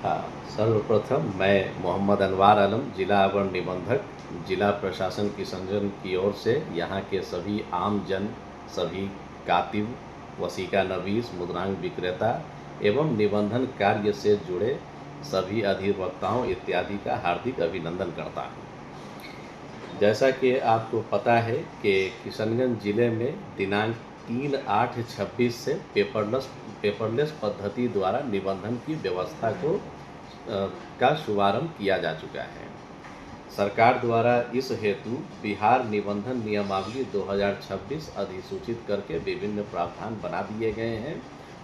हाँ, सर्वप्रथम मैं मोहम्मद अनवार आलम, जिला अवर निबंधक, जिला प्रशासन किशनगंज की ओर से यहाँ के सभी आम जन, सभी कातिब, वसीका नवीस, मुद्रांक विक्रेता एवं निबंधन कार्य से जुड़े सभी अधिवक्ताओं इत्यादि का हार्दिक अभिनंदन करता हूँ। जैसा कि आपको पता है कि किशनगंज जिले में दिनांक 3/8/26 से पेपरलेस पद्धति द्वारा निबंधन की व्यवस्था का शुभारंभ किया जा चुका है। सरकार द्वारा इस हेतु बिहार निबंधन नियमावली 2026 अधिसूचित करके विभिन्न प्रावधान बना दिए गए हैं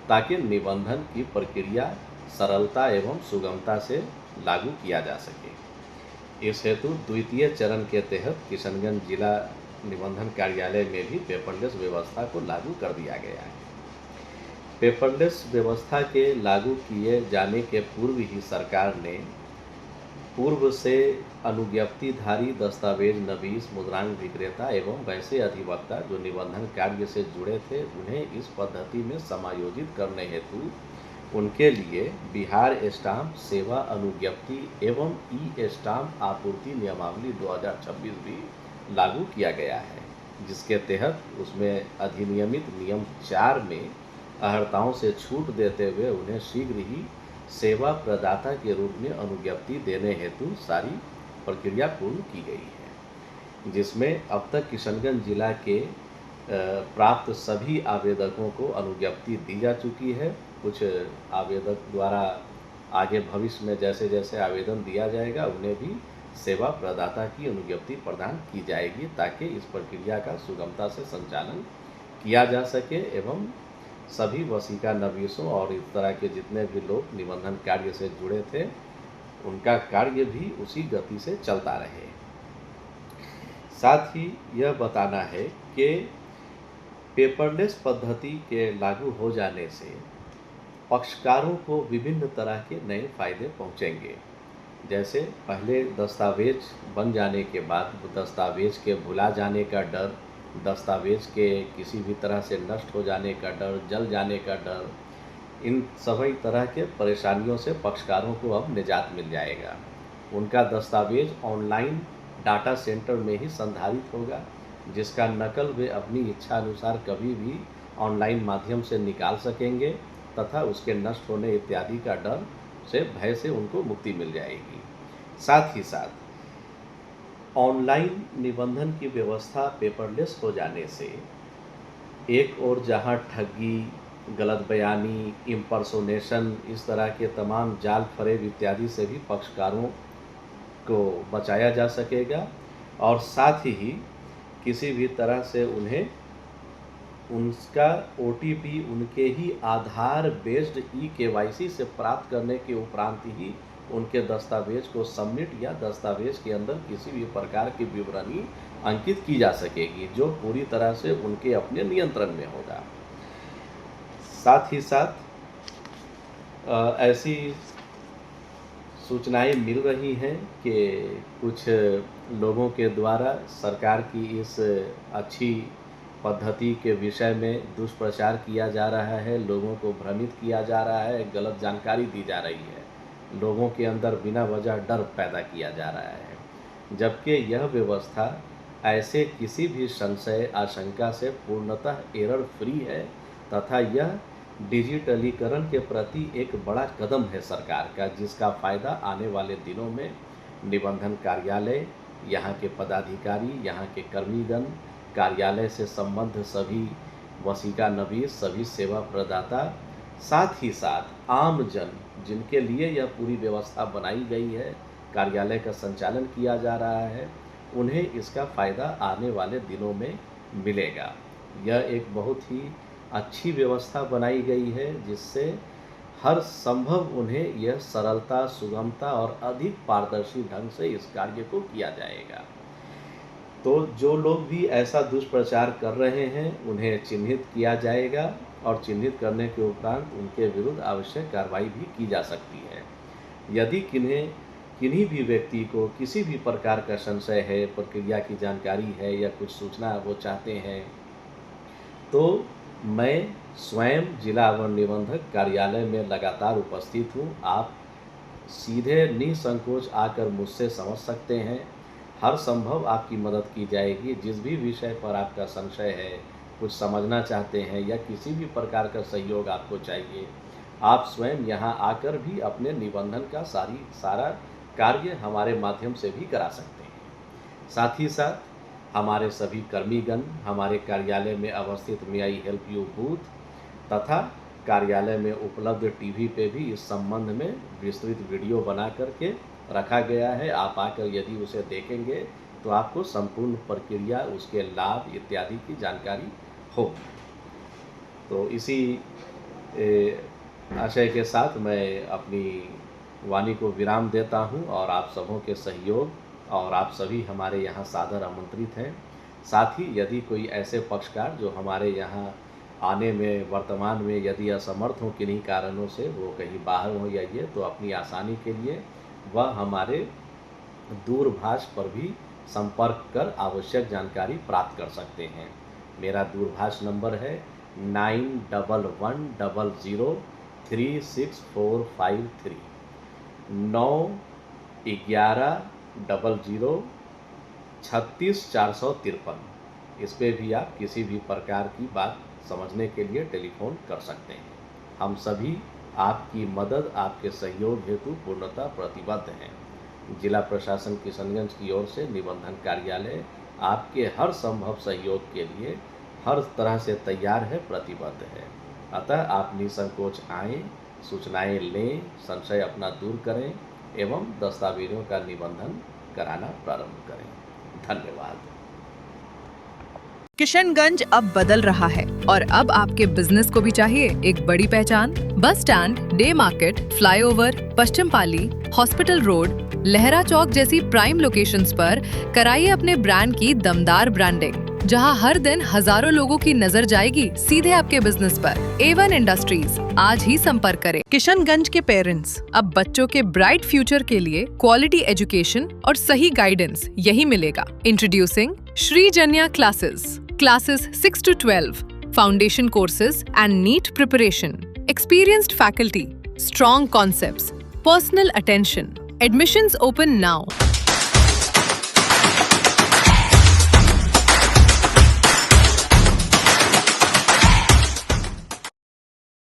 ताकि निबंधन की प्रक्रिया सरलता एवं सुगमता से लागू किया जा सके। इस हेतु द्वितीय चरण के तहत किशनगंज जिला निबंधन कार्यालय में भी पेपरलेस व्यवस्था को लागू कर दिया गया है। पेपरलेस व्यवस्था के लागू किए जाने के पूर्व ही सरकार ने पूर्व से अनुज्ञप्तिधारी दस्तावेज नवीस, मुद्रांक विक्रेता एवं वैसे अधिवक्ता जो निबंधन कार्य से जुड़े थे उन्हें इस पद्धति में समायोजित करने हेतु उनके लिए बिहार स्टाम्प सेवा अनुज्ञप्ति एवं ई स्टाम्प आपूर्ति नियमावली 2026 भी लागू किया गया है, जिसके तहत उसमें अधिनियमित नियम 4 में अहर्ताओं से छूट देते हुए उन्हें शीघ्र ही सेवा प्रदाता के रूप में अनुज्ञप्ति देने हेतु सारी प्रक्रिया पूर्ण की गई है, जिसमें अब तक किशनगंज जिला के प्राप्त सभी आवेदकों को अनुज्ञप्ति दी जा चुकी है। कुछ आवेदक द्वारा आगे भविष्य में जैसे जैसे आवेदन दिया जाएगा उन्हें भी सेवा प्रदाता की अनुज्ञप्ति प्रदान की जाएगी ताकि इस प्रक्रिया का सुगमता से संचालन किया जा सके एवं सभी वसीका नवीसों और इस तरह के जितने भी लोग निबंधन कार्य से जुड़े थे उनका कार्य भी उसी गति से चलता रहे। साथ ही यह बताना है कि पेपरलेस पद्धति के लागू हो जाने से पक्षकारों को विभिन्न तरह के नए फायदे पहुंचेंगे। जैसे पहले दस्तावेज बन जाने के बाद दस्तावेज के भुला जाने का डर, दस्तावेज के किसी भी तरह से नष्ट हो जाने का डर, जल जाने का डर, इन सभी तरह के परेशानियों से पक्षकारों को अब निजात मिल जाएगा। उनका दस्तावेज ऑनलाइन डाटा सेंटर में ही संधारित होगा, जिसका नकल वे अपनी इच्छा अनुसार कभी भी ऑनलाइन माध्यम से निकाल सकेंगे तथा उसके नष्ट होने इत्यादि का डर से भय से उनको मुक्ति मिल जाएगी। साथ ही साथ ऑनलाइन निबंधन की व्यवस्था पेपरलेस हो जाने से एक और जहां ठगी, गलत बयानी, इम्पर्सोनेशन, इस तरह के तमाम जाल फरेब इत्यादि से भी पक्षकारों को बचाया जा सकेगा और साथ ही किसी भी तरह से उन्हें उनका OTP उनके ही आधार बेस्ड eKYC से प्राप्त करने के उपरांत ही उनके दस्तावेज को सबमिट या दस्तावेज के अंदर किसी भी प्रकार की विवरणी अंकित की जा सकेगी, जो पूरी तरह से उनके अपने नियंत्रण में होगा। साथ ही साथ ऐसी सूचनाएं मिल रही हैं कि कुछ लोगों के द्वारा सरकार की इस अच्छी पद्धति के विषय में दुष्प्रचार किया जा रहा है, लोगों को भ्रमित किया जा रहा है, गलत जानकारी दी जा रही है, लोगों के अंदर बिना वजह डर पैदा किया जा रहा है, जबकि यह व्यवस्था ऐसे किसी भी संशय आशंका से पूर्णतः एरर फ्री है तथा यह डिजिटलीकरण के प्रति एक बड़ा कदम है सरकार का, जिसका फ़ायदा आने वाले दिनों में निबंधन कार्यालय, यहाँ के पदाधिकारी, यहाँ के कर्मीगण, कार्यालय से संबद्ध सभी वसीका नवीस, सभी सेवा प्रदाता, साथ ही साथ आम जन जिनके लिए यह पूरी व्यवस्था बनाई गई है, कार्यालय का संचालन किया जा रहा है, उन्हें इसका फ़ायदा आने वाले दिनों में मिलेगा। यह एक बहुत ही अच्छी व्यवस्था बनाई गई है जिससे हर संभव उन्हें यह सरलता, सुगमता और अधिक पारदर्शी ढंग से इस कार्य को किया जाएगा। तो जो लोग भी ऐसा दुष्प्रचार कर रहे हैं उन्हें चिन्हित किया जाएगा और चिन्हित करने के उपरांत उनके विरुद्ध आवश्यक कार्रवाई भी की जा सकती है। यदि किन्हीं भी व्यक्ति को किसी भी प्रकार का संशय है, प्रक्रिया की जानकारी है या कुछ सूचना वो चाहते हैं, तो मैं स्वयं जिला अवर निबंधक कार्यालय में लगातार उपस्थित हूँ। आप सीधे निसंकोच आकर मुझसे समझ सकते हैं। हर संभव आपकी मदद की जाएगी। जिस भी विषय पर आपका संशय है, कुछ समझना चाहते हैं या किसी भी प्रकार का सहयोग आपको चाहिए, आप स्वयं यहाँ आकर भी अपने निबंधन का सारा कार्य हमारे माध्यम से भी करा सकते हैं। साथ ही साथ हमारे सभी कर्मीगण हमारे कार्यालय में अवस्थित मे आई हेल्प यू बूथ तथा कार्यालय में उपलब्ध टीवी पे भी इस संबंध में विस्तृत वीडियो बना करके रखा गया है। आप आकर यदि उसे देखेंगे तो आपको संपूर्ण प्रक्रिया, उसके लाभ इत्यादि की जानकारी होगी। तो इसी आशय के साथ मैं अपनी वाणी को विराम देता हूं और आप सबों के सहयोग और आप सभी हमारे यहाँ सादर आमंत्रित हैं। साथ ही यदि कोई ऐसे पक्षकार जो हमारे यहाँ आने में वर्तमान में यदि असमर्थ हों किन्हीं कारणों से, वो कहीं बाहर हो या ये, तो अपनी आसानी के लिए वह हमारे दूरभाष पर भी संपर्क कर आवश्यक जानकारी प्राप्त कर सकते हैं। मेरा दूरभाष नंबर है 9111003645 91100365453। इस पे भी आप किसी भी प्रकार की बात समझने के लिए टेलीफोन कर सकते हैं। हम सभी आपकी मदद, आपके सहयोग हेतु पूर्णतः प्रतिबद्ध हैं। जिला प्रशासन किशनगंज की ओर से निबंधन कार्यालय आपके हर संभव सहयोग के लिए हर तरह से तैयार है, प्रतिबद्ध है। अतः आप निसंकोच आएँ, सूचनाएं लें, संशय अपना दूर करें एवं दस्तावेजों का निबंधन कराना प्रारंभ करें। धन्यवाद। किशनगंज अब बदल रहा है और अब आपके बिजनेस को भी चाहिए एक बड़ी पहचान। Bus stand, day market, flyover, Paschim Pali, hospital road, Lahra Chowk जैसी प्राइम लोकेशंस पर कराइए अपने ब्रांड की दमदार ब्रांडिंग, जहां हर दिन हजारों लोगों की नजर जाएगी सीधे आपके बिजनेस पर। A1 इंडस्ट्रीज, आज ही संपर्क करें। किशनगंज के पेरेंट्स, अब बच्चों के ब्राइट फ्यूचर के लिए क्वालिटी एजुकेशन और सही गाइडेंस यही मिलेगा। Introducing Shri Janya classes 6 to 12, foundation courses and NEET preparation, experienced faculty, strong concepts, personal attention. Admissions open now.